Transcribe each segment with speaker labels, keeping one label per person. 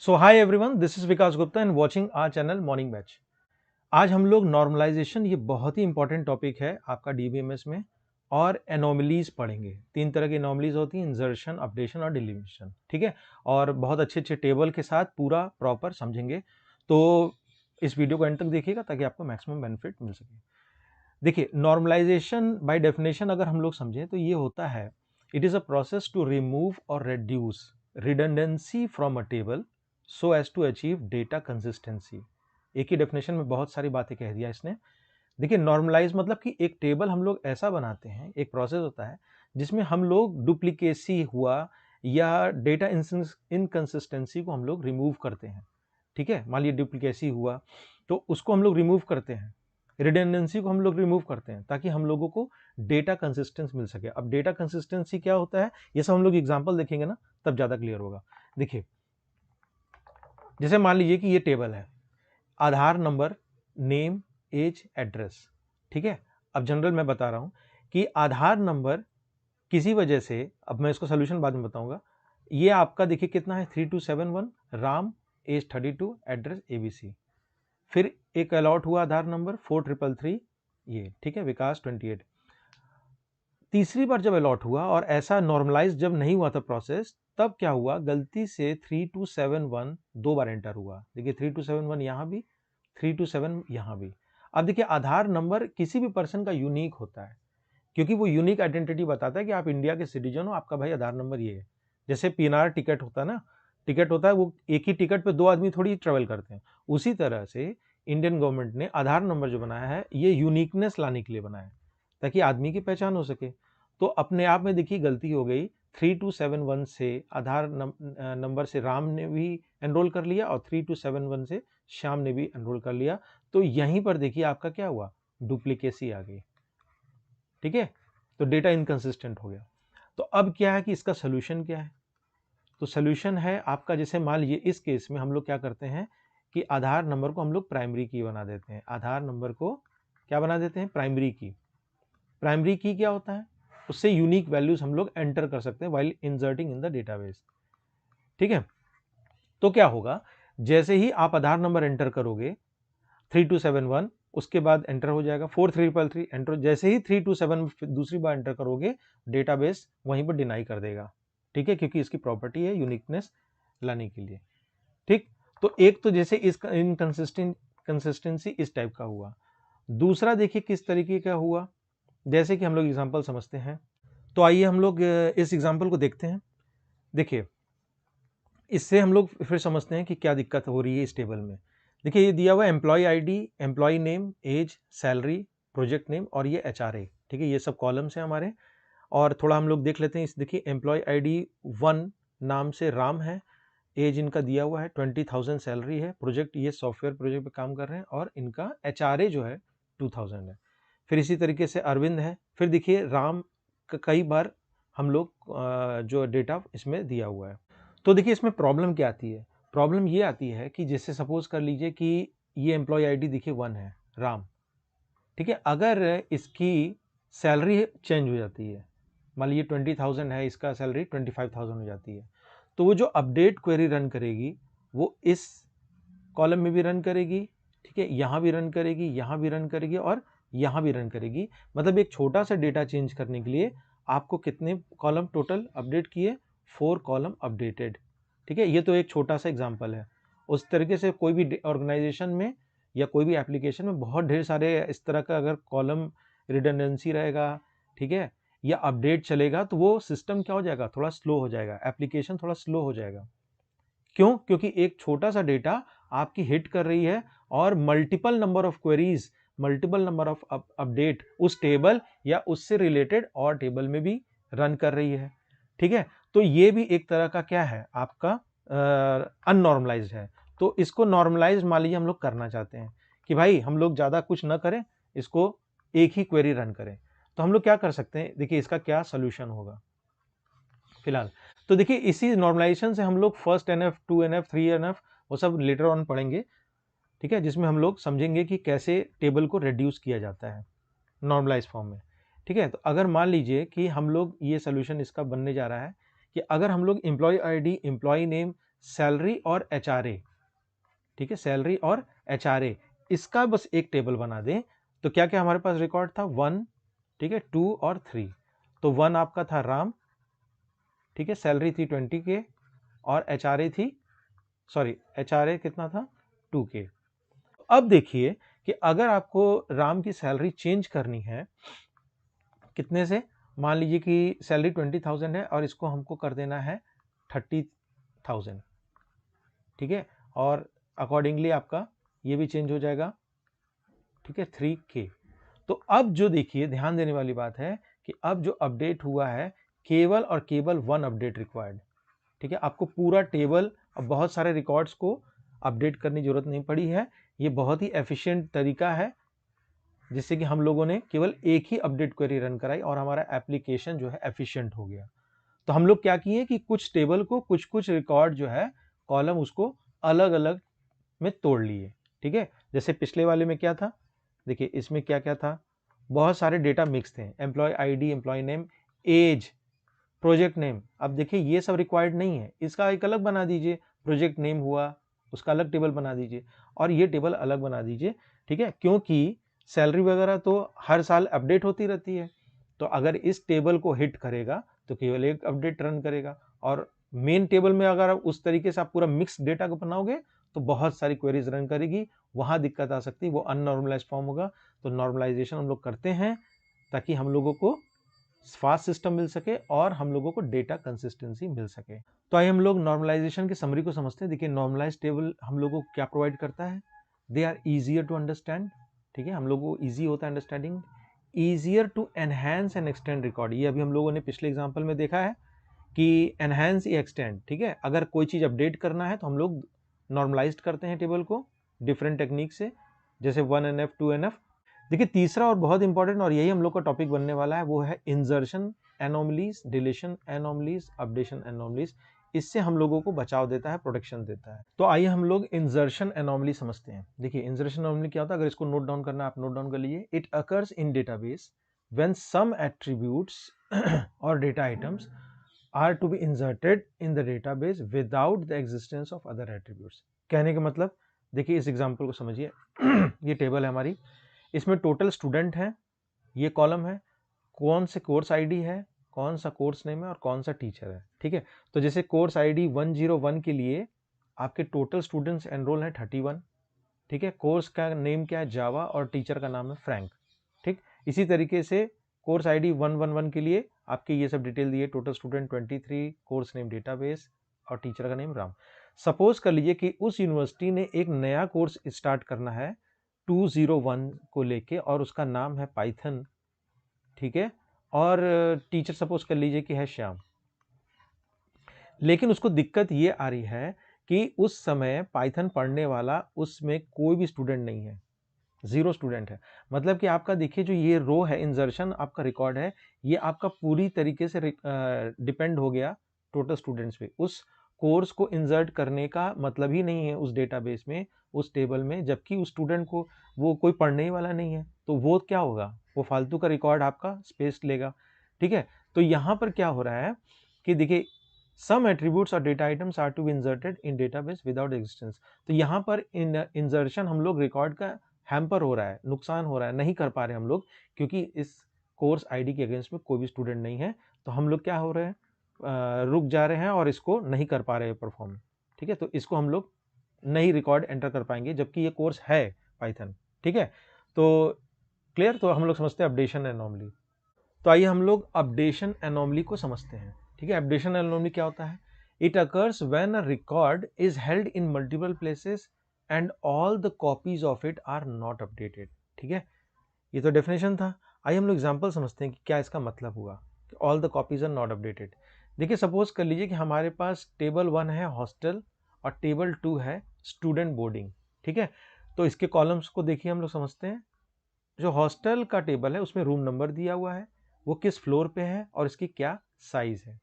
Speaker 1: So hi everyone, this is Vikas Gupta and watching our channel morning batch. आज हम लोग normalisation, ये बहुत ही इंपॉर्टेंट टॉपिक है आपका डीबीएमएस में, और एनोमलीज पढ़ेंगे। तीन तरह की एनोमलीज होती हैं: इंसर्शन, अपडेशन और डिलीशन। ठीक है, और बहुत अच्छे अच्छे टेबल के साथ पूरा प्रॉपर समझेंगे। तो इस वीडियो को एंड तक देखिएगा ताकि आपको मैक्सिमम बेनिफिट मिल सके। देखिए, नॉर्मलाइजेशन बाय डेफिनेशन अगर हम लोग समझें तो ये होता है, it is a process to remove और reduce redundancy from a table so as to achieve data consistency. एक ही डेफिनेशन में बहुत सारी बातें कह दिया इसने। देखिए, नॉर्मलाइज मतलब कि एक टेबल हम लोग ऐसा बनाते हैं, एक प्रोसेस होता है जिसमें हम लोग डुप्लीकेसी हुआ या डेटा इनकंसिस्टेंसी को हम लोग रिमूव करते हैं। ठीक है, मान लीजिए डुप्लीकेसी हुआ तो उसको हम लोग रिमूव करते हैं, रिडंडेंसी को हम लोग रिमूव करते हैं ताकि हम लोगों को डेटा कंसिस्टेंस मिल सके। अब डेटा कंसिस्टेंसी क्या होता है, ये सब हम लोग एग्जांपल देखेंगे ना, तब ज्यादा क्लियर होगा। देखिए, जैसे मान लीजिए कि ये टेबल है, आधार नंबर, नेम, एज, एड्रेस। ठीक है, अब जनरल मैं बता रहा हूं कि आधार नंबर किसी वजह से, अब मैं इसको सोल्यूशन बाद में बताऊंगा, ये आपका देखिए कितना है, 3271, राम, एज 32, एड्रेस एबीसी। फिर एक अलॉट हुआ आधार नंबर 4333, ये ठीक है, विकास 28। तीसरी बार जब अलॉट हुआ और ऐसा नॉर्मलाइज जब नहीं हुआ था प्रोसेस, तब क्या हुआ, गलती से 3271 दो बार एंटर हुआ। देखिए 3271 यहां भी, 327 यहां भी। अब देखिए, आधार नंबर किसी भी पर्सन का यूनिक होता है, क्योंकि वो यूनिक आइडेंटिटी बताता है कि आप इंडिया के सिटीजन हो, आपका भाई आधार नंबर ये है। जैसे पीएनआर टिकट होता है ना, टिकट होता है, वो एक ही टिकट पे दो आदमी थोड़ी ट्रेवल करते हैं। उसी तरह से इंडियन गवर्नमेंट ने आधार नंबर जो बनाया है, ये यूनिकनेस लाने के लिए बनाया है, ताकि आदमी की पहचान हो सके। तो अपने आप में देखिए गलती हो गई, 3271 से आधार नंबर से राम ने भी एनरोल कर लिया और 3271 से श्याम ने भी एनरोल कर लिया। तो यहीं पर देखिए आपका क्या हुआ, डुप्लीकेसी आ गई। ठीक है, तो डेटा इनकंसिस्टेंट हो गया। तो अब क्या है कि इसका सोल्यूशन क्या है, तो सोल्यूशन है आपका, जैसे मान लीजिए इस केस में हम लोग क्या करते हैं कि आधार नंबर को हम लोग प्राइमरी की बना देते हैं। आधार नंबर को क्या बना देते हैं, प्राइमरी की। प्राइमरी की क्या होता है, उससे यूनिक वैल्यूज हम लोग एंटर कर सकते हैं while inserting in the database. ठीक है, तो क्या होगा, जैसे ही आप आधार नंबर एंटर करोगे 3271, उसके बाद एंटर हो जाएगा 4333 एंटर। जैसे ही 327 दूसरी बार एंटर करोगे, डेटाबेस वहीं पर डिनाई कर देगा। ठीक है, क्योंकि इसकी प्रॉपर्टी है यूनिकनेस लाने के लिए। ठीक, तो एक तो जैसे इस कंसिस्टेंसी इस टाइप का हुआ। दूसरा देखिए किस तरीके का हुआ, जैसे कि हम लोग एग्जांपल समझते हैं। तो आइए हम लोग इस एग्जांपल को देखते हैं। देखिए, इससे हम लोग फिर समझते हैं कि क्या दिक्कत हो रही है इस टेबल में। देखिए, ये दिया हुआ है employee ID, employee name, age, salary, project name और ये एचआरए। ठीक है, ये सब कॉलम्स हैं हमारे। और थोड़ा हम लोग देख लेते हैं इस, देखिए एम्प्लॉय आईडी 1 नाम से राम है, एज इनका दिया हुआ है, 20,000 सैलरी है, प्रोजेक्ट ये सॉफ्टवेयर प्रोजेक्ट पे काम कर रहे हैं, और इनका एचआरए जो है 2000 है। फिर इसी तरीके से अरविंद है। फिर देखिए राम कई बार हम लोग जो डेटा इसमें दिया हुआ है। तो देखिए इसमें प्रॉब्लम क्या आती है, प्रॉब्लम ये आती है कि जैसे सपोज कर लीजिए कि ये एम्प्लॉय आईडी देखिए 1 है, राम। ठीक है, अगर इसकी सैलरी चेंज हो जाती है, मान लीजिए 20,000 है, इसका सैलरी 25,000 हो जाती है, तो वो जो अपडेट क्वेरी रन करेगी, वो इस कॉलम में भी रन करेगी, ठीक है, यहाँ भी रन करेगी, यहाँ भी रन करेगी और यहाँ भी रन करेगी। मतलब एक छोटा सा डेटा चेंज करने के लिए आपको कितने कॉलम टोटल अपडेट किए, 4 कॉलम अपडेटेड। ठीक है, ये तो एक छोटा सा एग्जांपल है। उस तरीके से कोई भी ऑर्गेनाइजेशन में या कोई भी एप्लीकेशन में बहुत ढेर सारे इस तरह का अगर कॉलम रिडंडेंसी रहेगा, ठीक है, या अपडेट चलेगा, तो वो सिस्टम क्या हो जाएगा, थोड़ा स्लो हो जाएगा, एप्लीकेशन थोड़ा स्लो हो जाएगा। क्यों, क्योंकि एक छोटा सा डेटा आपकी हिट कर रही है और multiple number of queries, multiple number of update उस टेबल या उससे रिलेटेड और टेबल में भी रन कर रही है। ठीक है, तो ये भी एक तरह का क्या है, आपका अननॉर्मलाइज्ड है। तो इसको नॉर्मलाइज मान लीजिए हम लोग करना चाहते हैं कि भाई हम लोग ज्यादा कुछ ना करें, इसको एक ही क्वेरी रन करें। तो हम लोग क्या कर सकते हैं, देखिए इसका क्या सोल्यूशन होगा फिलहाल। तो देखिए इसी नॉर्मलाइजेशन से हम लोग फर्स्ट एनएफ, 2 एनएफ, 3 एनएफ वो सब लेटर ऑन पढ़ेंगे। ठीक है, जिसमें हम लोग समझेंगे कि कैसे टेबल को रिड्यूस किया जाता है नॉर्मलाइज फॉर्म में। ठीक है, तो अगर मान लीजिए कि हम लोग ये सोल्यूशन इसका बनने जा रहा है कि अगर हम लोग employee ID, employee name, salary और HRA, ठीक है, सैलरी और HRA, इसका बस एक टेबल बना दें तो क्या क्या हमारे पास रिकॉर्ड था, 1, ठीक है, 2 और 3। तो 1 आपका था राम, ठीक है, सैलरी थी 20K और HRA थी, सॉरी HRA कितना था, 2K। अब देखिए कि अगर आपको राम की सैलरी चेंज करनी है कितने से, मान लीजिए कि सैलरी 20,000 है और इसको हमको कर देना है 30,000, ठीक है, और अकॉर्डिंगली आपका ये भी चेंज हो जाएगा, ठीक है, 3K। तो अब जो देखिए ध्यान देने वाली बात है कि अब जो अपडेट हुआ है केवल और केवल 1 अपडेट रिक्वायर्ड, ठीक है, आपको पूरा टेबल और बहुत सारे रिकॉर्ड्स को अपडेट करने की जरूरत नहीं पड़ी है। ये बहुत ही एफिशिएंट तरीका है जिससे कि हम लोगों ने केवल एक ही अपडेट क्वेरी रन कराई और हमारा एप्लीकेशन जो है एफिशिएंट हो गया। तो हम लोग क्या किए कि कुछ टेबल को कुछ कुछ रिकॉर्ड जो है कॉलम उसको अलग अलग में तोड़ लिए, ठीक है। जैसे पिछले वाले में क्या था, देखिए इसमें क्या क्या था, बहुत सारे डेटा मिक्स थे, employee ID, employee name, age, project name. अब देखिए ये सब रिक्वायर्ड नहीं है, इसका एक अलग बना दीजिए, प्रोजेक्ट नेम हुआ उसका अलग टेबल बना दीजिए और ये टेबल अलग बना दीजिए, ठीक है, क्योंकि सैलरी वगैरह तो हर साल अपडेट होती रहती है। तो अगर इस टेबल को हिट करेगा तो केवल एक अपडेट रन करेगा, और मेन टेबल में अगर आप उस तरीके से आप पूरा मिक्स डेटा को बनाओगे तो बहुत सारी क्वेरीज रन करेगी, वहां दिक्कत आ सकती है, वो अननॉर्मलाइज फॉर्म होगा। तो नॉर्मलाइजेशन हम लोग करते हैं ताकि हम लोगों को फास्ट सिस्टम मिल सके और हम लोगों को डेटा कंसिस्टेंसी मिल सके। तो आइए हम लोग नॉर्मलाइजेशन की समरी को समझते हैं। देखिए नॉर्मलाइज टेबल हम लोगों को क्या प्रोवाइड करता है, they are easier to understand, ठीक है, हम लोगों को ईजी होता है understanding, easier to enhance and extend record, ये अभी हम लोगों ने पिछले एग्जाम्पल में देखा है कि एनहांस या एक्सटेंड, ठीक है, अगर कोई चीज अपडेट करना है तो हम लोग नॉर्मलाइज करते हैं टेबल को डिफरेंट टेक्निक से, जैसे 1NF 2NF। देखिए तीसरा और बहुत इंपॉर्टेंट और यही हम लोग का टॉपिक बनने वाला है, वो है इंजर्शन anomalies, deletion anomalies, updation anomalies. इससे हम लोगों को बचाव देता है, प्रोटेक्शन देता है। तो आइए हम लोग इंजर्शन एनोमली समझते हैं। देखिए इंजर्शन एनोमली क्या होता है, अगर इसको नोट डाउन करना है आप नोट डाउन कर लीजिए। It occurs in database when some attributes और data items are to be inserted in the database without the existence of other attributes। कहने का मतलब देखिए इस एग्जांपल को समझिए। ये टेबल है हमारी, इसमें टोटल स्टूडेंट है, ये कॉलम है, कौन से कोर्स आईडी है, कौन सा कोर्स नेम है और कौन सा टीचर है, ठीक है। तो जैसे कोर्स आईडी 101 के लिए आपके टोटल स्टूडेंट्स एनरोल है 31, ठीक है, कोर्स का नेम क्या है जावा और टीचर का नाम है फ्रैंक, ठीक। इसी तरीके से कोर्स आईडी 111 के लिए आपके ये सब डिटेल दिए, total student 23, course name database और टीचर का नेम राम। सपोज कर लीजिए कि उस यूनिवर्सिटी ने एक नया कोर्स स्टार्ट करना है 201 को लेके और उसका नाम है पाइथन, ठीक है, और टीचर सपोज कर लीजिए कि है श्याम। लेकिन उसको दिक्कत ये आ रही है कि उस समय पाइथन पढ़ने वाला उसमें कोई भी स्टूडेंट नहीं है, 0 स्टूडेंट है। मतलब कि आपका देखिए जो ये रो है, इंजर्शन आपका रिकॉर्ड है, ये आपका पूरी तरीके से डिपेंड हो गया टोटल स्टूडेंट्स पे। उस कोर्स को इंसर्ट करने का मतलब ही नहीं है उस डेटाबेस में, उस टेबल में, जबकि उस स्टूडेंट को वो कोई पढ़ने ही वाला नहीं है, तो वो क्या होगा, वो फालतू का रिकॉर्ड आपका स्पेस लेगा, ठीक है। तो यहाँ पर क्या हो रहा है कि देखिए सम एट्रीब्यूट्स और data items are to be inserted in database without existence. तो यहाँ पर इंसर्शन हम लोग रिकॉर्ड का हैम्पर हो रहा है, नुकसान हो रहा है, नहीं कर पा रहे हम लोग, क्योंकि इस कोर्स आईडी के अगेंस्ट में कोई भी स्टूडेंट नहीं है। तो हम लोग क्या हो रहे हैं, रुक जा रहे हैं और इसको नहीं कर पा रहे हैं परफॉर्म, ठीक है। तो इसको हम लोग नहीं रिकॉर्ड एंटर कर पाएंगे जबकि ये कोर्स है पाइथन, ठीक है। तो क्लियर, तो हम लोग समझते हैं अपडेशन एनोमली। तो आइए हम लोग अपडेशन एनोमली को समझते हैं, ठीक है। अपडेशन एनोमली क्या होता है, it occurs when a record is held in multiple places and all the copies of it are not updated, ठीक है। ये तो डेफिनेशन था। आइए हम लोग एग्जांपल समझते हैं कि क्या इसका मतलब हुआ कि all the copies are not updated. देखिए सपोज कर लीजिए कि हमारे पास टेबल 1 है हॉस्टल और टेबल 2 है स्टूडेंट बोर्डिंग, ठीक है। तो इसके कॉलम्स को देखिए हम लोग समझते हैं। जो हॉस्टल का टेबल है उसमें रूम नंबर दिया हुआ है, वो किस फ्लोर पे है और इसकी क्या साइज है।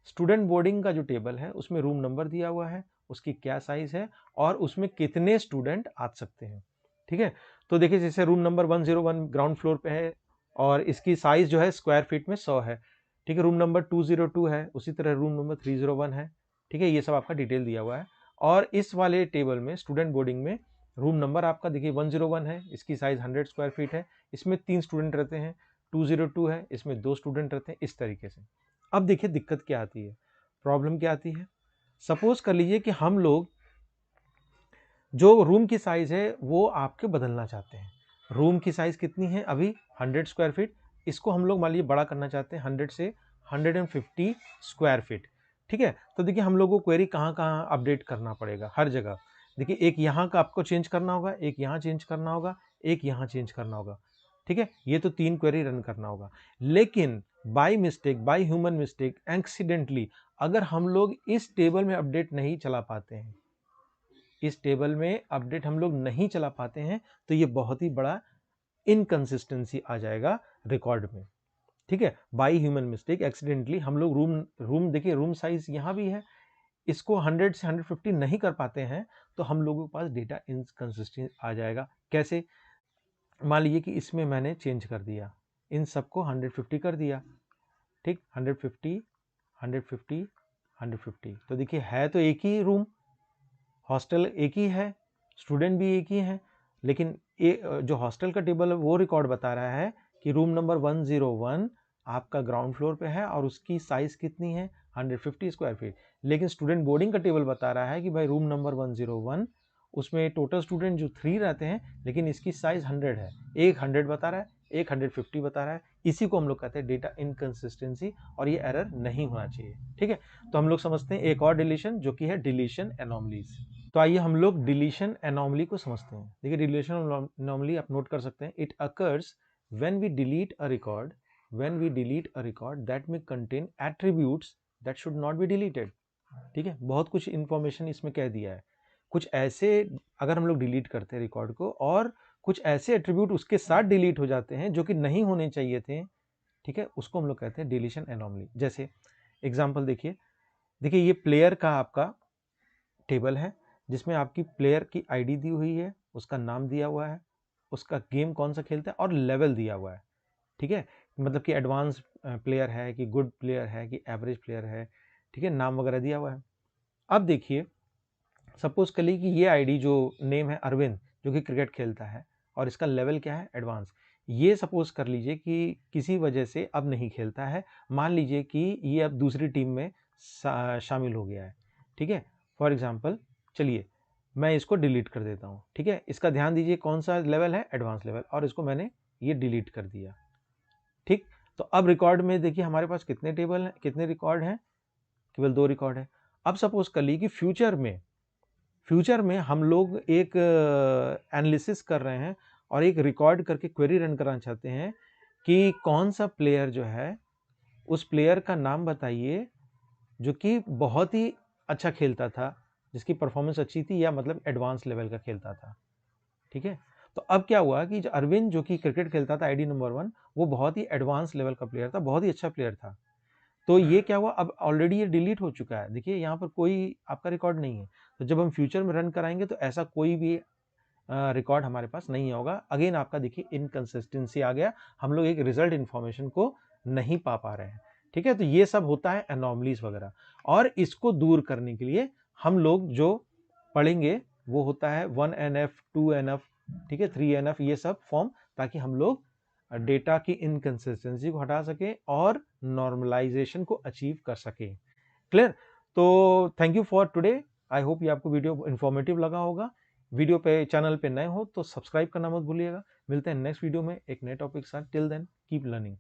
Speaker 1: स्टूडेंट बोर्डिंग का जो टेबल है उसमें रूम नंबर दिया हुआ है, उसकी क्या साइज है और उसमें कितने स्टूडेंट आ सकते हैं, ठीक है। तो देखिए जैसे रूम नंबर 101 ग्राउंड फ्लोर पे है और इसकी साइज जो है स्क्वायर फीट में 100 है, ठीक है। रूम नंबर 202 है, उसी तरह रूम नंबर 301 है, ठीक है, ये सब आपका डिटेल दिया हुआ है। और इस वाले टेबल में स्टूडेंट बोर्डिंग में रूम नंबर आपका देखिए 101 है, इसकी साइज 100 स्क्वायर फीट है, इसमें 3 स्टूडेंट रहते हैं। 202 है, इसमें 2 स्टूडेंट रहते हैं, इस तरीके से। अब देखिए दिक्कत क्या आती है, प्रॉब्लम क्या आती है। सपोज कर लीजिए कि हम लोग जो रूम की साइज है वो आपके बदलना चाहते हैं। रूम की साइज कितनी है अभी 100 स्क्वायर फीट, इसको हम लोग मान लीजिए बड़ा करना चाहते हैं 100 से 150 स्क्वायर फीट। ठीक है, तो देखिए हम लोग को क्वेरी कहाँ कहाँ अपडेट करना पड़ेगा, हर जगह। देखिए एक यहाँ का आपको चेंज करना होगा, एक यहाँ चेंज करना होगा, एक यहाँ चेंज करना होगा। ठीक है, ये तो 3 क्वेरी रन करना होगा। लेकिन by mistake, by human mistake, accidentally अगर हम लोग इस टेबल में अपडेट नहीं चला पाते हैं, इस टेबल में अपडेट हम लोग नहीं चला पाते हैं, तो ये बहुत ही बड़ा इनकंसिस्टेंसी आ जाएगा रिकॉर्ड में। ठीक है, बाई ह्यूमन मिस्टेक एक्सीडेंटली हम लोग रूम देखिए, रूम साइज यहाँ भी है, इसको 100 से 150 नहीं कर पाते हैं, तो हम लोगों के पास डेटा इनकंसिस्टेंट आ जाएगा। कैसे, मान लीजिए कि इसमें मैंने चेंज कर दिया, इन सबको 150 कर दिया। ठीक, 150 150 150, तो देखिए है तो एक ही रूम, हॉस्टल एक ही है, स्टूडेंट भी एक ही है, लेकिन जो हॉस्टल का टेबल है वो रिकॉर्ड बता रहा है कि रूम नंबर 101 आपका ग्राउंड फ्लोर पे है और उसकी साइज कितनी है 150 स्क्वायर फीट। लेकिन स्टूडेंट बोर्डिंग का टेबल बता रहा है कि भाई रूम नंबर 101 उसमें टोटल स्टूडेंट जो 3 रहते हैं, लेकिन इसकी साइज 100 है। एक 100 बता रहा है, एक 150 बता रहा है। इसी को हम लोग कहते हैं डेटा इनकंसिस्टेंसी, और ये एरर नहीं होना चाहिए। ठीक है, तो हम लोग समझते हैं एक और डिलीशन जो कि है डिलीशन एनोमलीज। तो आइए हम लोग डिलीशन एनोमली को समझते हैं। देखिए डिलीशन एनोमली आप नोट कर सकते हैं, it occurs when we delete a record, when we delete a record that में contain attributes that should not be deleted. ठीक है, बहुत कुछ इंफॉर्मेशन इसमें कह दिया है। कुछ ऐसे अगर हम लोग डिलीट करते हैं रिकॉर्ड को, और कुछ ऐसे एट्रीब्यूट उसके साथ डिलीट हो जाते हैं जो कि नहीं होने चाहिए थे। ठीक है, उसको हम लोग कहते हैं डिलीशन एनोमली। जैसे एग्जांपल देखिए, देखिए ये प्लेयर का आपका टेबल है जिसमें आपकी प्लेयर की आईडी दी हुई है, उसका नाम दिया हुआ है, उसका गेम कौन सा खेलता है और लेवल दिया हुआ है। ठीक है, मतलब कि एडवांस प्लेयर है कि गुड प्लेयर है कि एवरेज प्लेयर है। ठीक है, नाम वगैरह दिया हुआ है। अब देखिए सपोज कर लीजिए कि ये आईडी जो नेम है अरविंद, जो कि क्रिकेट खेलता है, और इसका लेवल क्या है एडवांस। ये सपोज कर लीजिए कि किसी वजह से अब नहीं खेलता है, मान लीजिए कि ये अब दूसरी टीम में शामिल हो गया है। ठीक है, फॉर एग्जाम्पल चलिए मैं इसको डिलीट कर देता हूँ। ठीक है, इसका ध्यान दीजिए कौन सा लेवल है एडवांस लेवल, और इसको मैंने ये डिलीट कर दिया। ठीक, तो अब रिकॉर्ड में देखिए हमारे पास कितने टेबल हैं, कितने रिकॉर्ड हैं, केवल 2 रिकॉर्ड है। अब सपोज कर लीजिए कि फ्यूचर में हम लोग एक एनालिसिस कर रहे हैं और एक रिकॉर्ड करके क्वेरी रन कराना चाहते हैं कि कौन सा प्लेयर जो है, उस प्लेयर का नाम बताइए जो कि बहुत ही अच्छा खेलता था, जिसकी परफॉर्मेंस अच्छी थी, या मतलब एडवांस लेवल का खेलता था। ठीक है, तो अब क्या हुआ कि जो अरविंद जो कि क्रिकेट खेलता था आईडी नंबर 1, वो बहुत ही एडवांस लेवल का प्लेयर था, बहुत ही अच्छा प्लेयर था। तो ये क्या हुआ, अब ऑलरेडी ये डिलीट हो चुका है। देखिए यहाँ पर कोई आपका रिकॉर्ड नहीं है, तो जब हम फ्यूचर में रन कराएंगे तो ऐसा कोई भी रिकॉर्ड हमारे पास नहीं होगा। अगेन आपका देखिए इनकंसिस्टेंसी आ गया, हम लोग एक रिजल्ट इन्फॉर्मेशन को नहीं पा रहे हैं। ठीक है, तो ये सब होता है एनोमलीज वगैरह, और इसको दूर करने के लिए हम लोग जो पढ़ेंगे वो होता है 1NF 2NF, ठीक है, 3NF, ये सब फॉर्म, ताकि हम लोग डेटा की इनकंसिस्टेंसी को हटा सके और नॉर्मलाइजेशन को अचीव कर सके। क्लियर? तो thank you for today. I hope ये आपको वीडियो इन्फॉर्मेटिव लगा होगा। वीडियो पे चैनल पे नए हो तो सब्सक्राइब करना मत भूलिएगा। मिलते हैं नेक्स्ट वीडियो में एक नए टॉपिक के साथ। Till then keep learning.